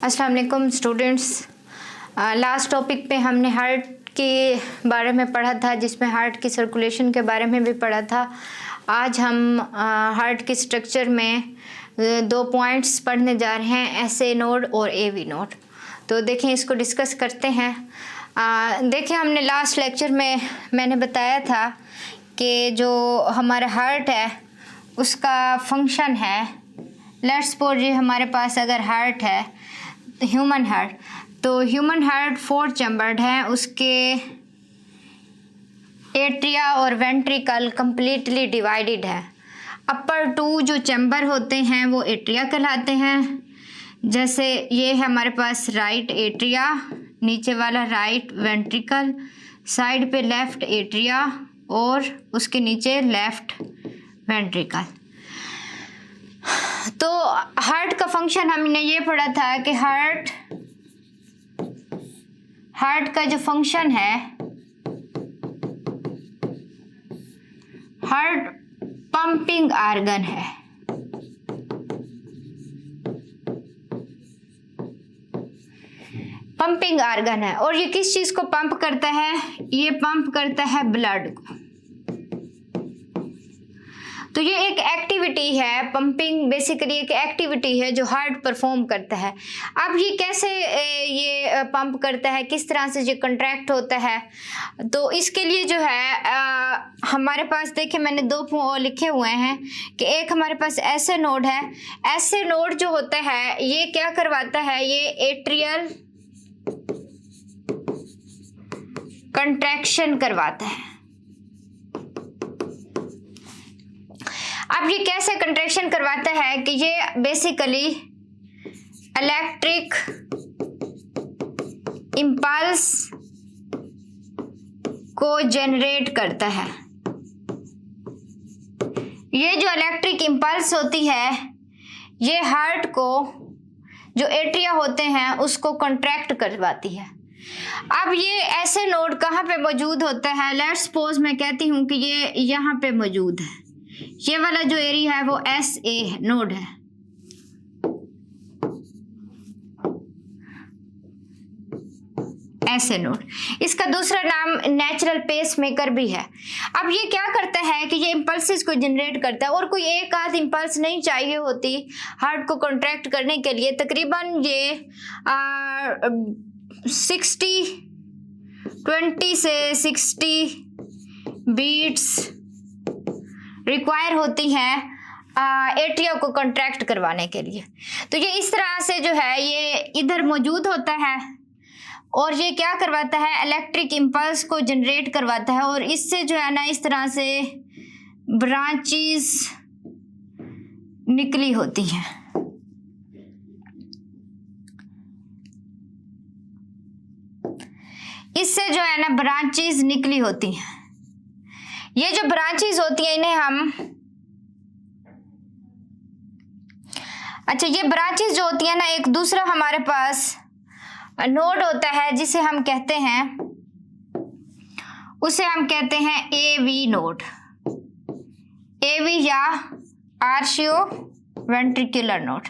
अस्सलाम वालेकुम students. Last topic पे हमने हार्ट के बारे में पढ़ा था, जिसमें हार्ट की सर्कुलेशन के बारे में भी पढ़ा था। आज हम हार्ट की स्ट्रक्चर में दो पॉइंट्स पढ़ने जा रहे हैं, एसए नोड और एवी नोड। तो देखें, इसको डिस्कस करते हैं। देखें, हमने लास्ट लेक्चर में मैंने बताया था कि जो हमारा हार्ट है उसका फंक्शन है, लेट्स सपोज ये हमारे पास अगर हार्ट है, ह्यूमन हार्ट, तो ह्यूमन हार्ट 4 चैम्बर्ड है, उसके एट्रिया और वेंट्रिकल कंप्लीटली डिवाइडेड है। अपर 2 जो चैम्बर होते हैं वो एट्रिया कहलाते हैं। जैसे ये है हमारे पास राइट एट्रिया, नीचे वाला राइट वेंट्रिकल, साइड पे लेफ्ट एट्रिया और उसके नीचे लेफ्ट वेंट्रिकल। तो हार्ट का फंक्शन हमने ये पढ़ा था कि हार्ट का जो फंक्शन है, हार्ट पंपिंग आर्गन है। पंपिंग आर्गन है और ये किस चीज को पंप करता है? ये पंप करता है ब्लड को। तो ये एक एक्टिविटी है, पंपिंग बेसिकली एक एक्टिविटी है जो हार्ट परफॉर्म करता है। अब ये कैसे ये पंप करता है, किस तरह से ये कंट्रैक्ट होता है, तो इसके लिए जो है हमारे पास देखिए मैंने 2 लिखे हुए हैं कि एक हमारे पास एसए नोड है। एसए नोड जो होता है ये क्या करवाता है? ये एट्रियल कंट्रैक्शन करवाता है। अब ये कैसे कंट्रैक्शन करवाता है कि ये बेसिकली इलेक्ट्रिक इंपल्स को जनरेट करता है। ये जो इलेक्ट्रिक इंपल्स होती है ये हार्ट को, जो एट्रिया होते हैं उसको कंट्रैक्ट करवाती है। अब ये ऐसे नोड कहाँ पे मौजूद होता है? लेट्स सपोज मैं कहती हूँ कि ये यहाँ पे मौजूद है। ये वाला जो एरिया है वो एसए नोड है। एसए नोड, इसका दूसरा नाम नेचुरल पेस मेकर भी है। अब ये क्या करता है कि ये इम्पल्सेस को जनरेट करता है और कोई एक आध इम्पल्स नहीं चाहिए होती हार्ट को कॉन्ट्रैक्ट करने के लिए। तकरीबन ये 20 से 60 बीट्स रिक्वायर होती हैं एट्रिया को कॉन्ट्रैक्ट करवाने के लिए। तो ये इस तरह से जो है ये इधर मौजूद होता है और ये क्या करवाता है? इलेक्ट्रिक इंपल्स को जनरेट करवाता है और इससे जो है ना इस तरह से ब्रांचेस निकली होती हैं। इससे जो है ना ब्रांचेस निकली होती हैं। ये जो ब्रांचेस होती हैं इन्हें हम, अच्छा ये ब्रांचेस जो होती है ना, एक दूसरा हमारे पास नोड होता है जिसे हम कहते हैं, उसे हम कहते हैं एवी नोड, एवी या आर्शियो वेंट्रिकुलर नोड।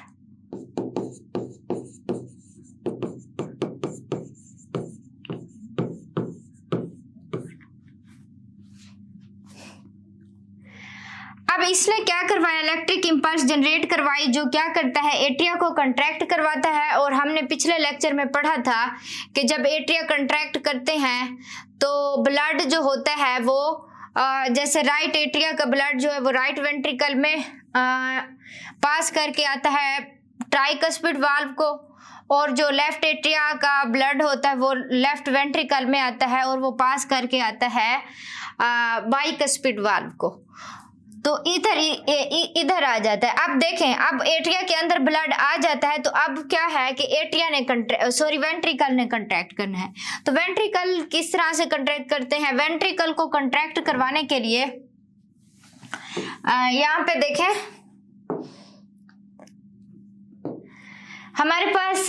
अब इसने क्या करवाया? इलेक्ट्रिक इंपल्स जनरेट करवाई जो क्या करता है? एट्रिया को कंट्रैक्ट करवाता है। और हमने पिछले लेक्चर में पढ़ा था कि जब एट्रिया कंट्रैक्ट करते हैं तो ब्लड जो होता है वो जैसे राइट एट्रिया का ब्लड जो है वो राइट वेंट्रिकल में पास करके आता है ट्राइकस्पिड वाल्व को, और जो लेफ्ट एट्रिया का ब्लड होता है वो लेफ्ट वेंट्रिकल में आता है और वो पास करके आता है बाइकस्पिड वाल्व को। तो इधर आ जाता है। अब देखें, अब एट्रिया के अंदर ब्लड आ जाता है तो अब क्या है कि एट्रिया ने वेंट्रिकल ने कंट्रैक्ट करना है। तो वेंट्रिकल किस तरह से कंट्रैक्ट करते हैं? वेंट्रिकल को कंट्रैक्ट करवाने के लिए यहाँ पे देखें हमारे पास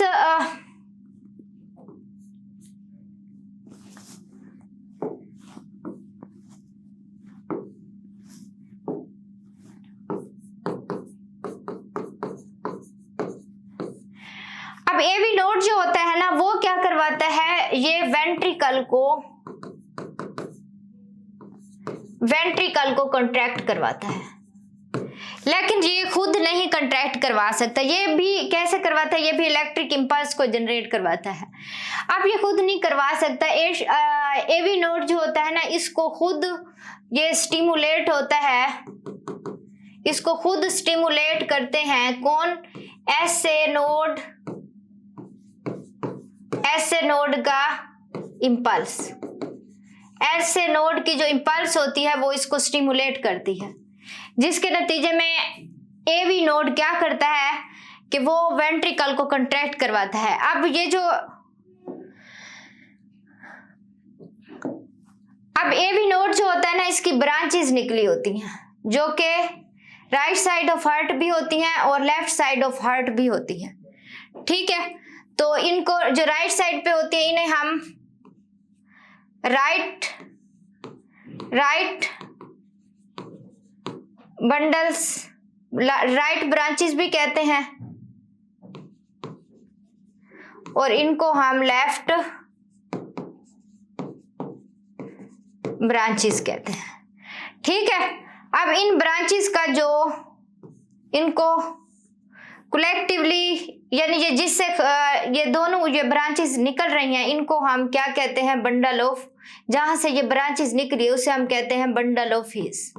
अब एवी नोड जो होता है ना वो क्या करवाता है, ये वेंट्रिकल को कॉन्ट्रैक्ट करवाता है, लेकिन ये खुद नहीं कंट्रैक्ट करवा सकता। ये भी कैसे करवाता है, ये भी इलेक्ट्रिक इंपल्स को जनरेट करवाता है। अब ये खुद नहीं करवा सकता। एवी नोड जो होता है ना इसको खुद ये स्टिमुलेट होता है, इसको खुद स्टिमुलेट करते हैं कौन, ऐसे नोड का इंपल्स। ऐसे नोड की जो इंपल्स होती है वो इसको स्टिमुलेट करती है, जिसके नतीजे में एवी नोड क्या करता है कि वो वेंट्रिकल को कंट्रैक्ट करवाता है। अब एवी नोड जो होता है ना इसकी ब्रांचेस निकली होती हैं, जो कि राइट साइड ऑफ हार्ट भी होती हैं और लेफ्ट साइड ऑफ हार्ट भी होती हैं। ठीक है, तो इनको जो राइट साइड पे होती है इन्हें हम राइट बंडल्स, राइट ब्रांचेस भी कहते हैं, और इनको हम लेफ्ट ब्रांचेस कहते हैं। ठीक है, अब इन ब्रांचेस का जो इनको कलेक्टिवली यानी ये जिससे ये दोनों ये ब्रांचेस निकल रही हैं इनको हम क्या कहते हैं, बंडल ऑफ, जहां से ये ब्रांचेस निकली उसे हम कहते हैं बंडल ऑफ हिस।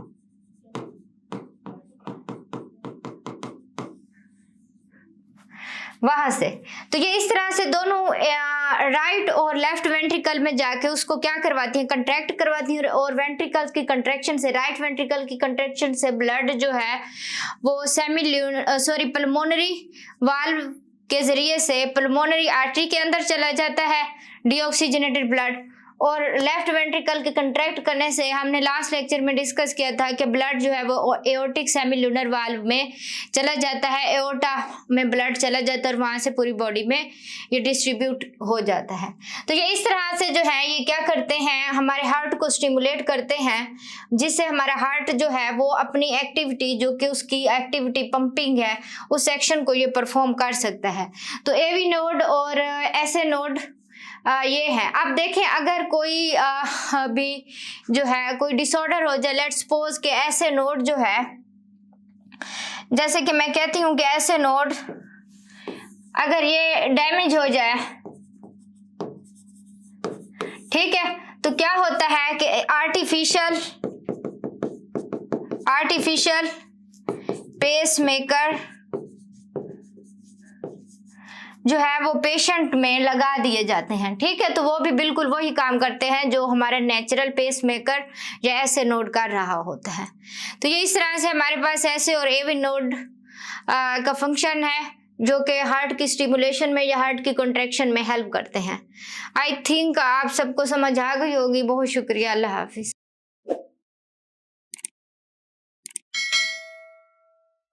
वहां से तो ये इस तरह से दोनों राइट और लेफ्ट वेंट्रिकल में जाके उसको क्या करवाती हैं, कंट्रैक्ट करवाती हैं, और वेंट्रिकल की कंट्रैक्शन से, राइट वेंट्रिकल की कंट्रैक्शन से ब्लड जो है वो पल्मोनरी वाल्व के जरिए से पल्मोनरी आर्टरी के अंदर चला जाता है डीऑक्सीजनेटेड ब्लड, और लेफ्ट वेंट्रिकल के कंट्रैक्ट करने से हमने लास्ट लेक्चर में डिस्कस किया था कि ब्लड जो है वो एओर्टिक सेमिलुनर वाल्व में चला जाता है, एओर्टा में ब्लड चला जाता है और वहां से पूरी बॉडी में ये डिस्ट्रीब्यूट हो जाता है। तो ये इस तरह से जो है ये क्या करते हैं, हमारे हार्ट को स्टिमुलेट करते हैं, जिससे हमारा हार्ट जो है वो अपनी एक्टिविटी, जो कि उसकी एक्टिविटी पंपिंग है, उस एक्शन को ये परफॉर्म कर सकता है। तो एवी नोड और ऐसे नोड ये है। अब देखें अगर कोई भी जो है कोई डिसऑर्डर हो जाए, लेट्स सपोज कि ऐसे नोड जो है, जैसे कि मैं कहती हूँ कि ऐसे नोड अगर ये डैमेज हो जाए, ठीक है, तो क्या होता है कि आर्टिफिशियल पेसमेकर जो है वो पेशेंट में लगा दिए जाते हैं। ठीक है, तो वो भी बिल्कुल वही काम करते हैं जो हमारा नेचुरल पेसमेकर या ऐसे नोड कर रहा होता है। तो ये इस तरह से हमारे पास ऐसे और एवी नोड का फंक्शन है, जो कि हार्ट की स्टिमुलेशन में या हार्ट की कॉन्ट्रैक्शन में हेल्प करते हैं। आई थिंक आप सबको समझ आ गई होगी। बहुत शुक्रिया, अल्लाह हाफिज।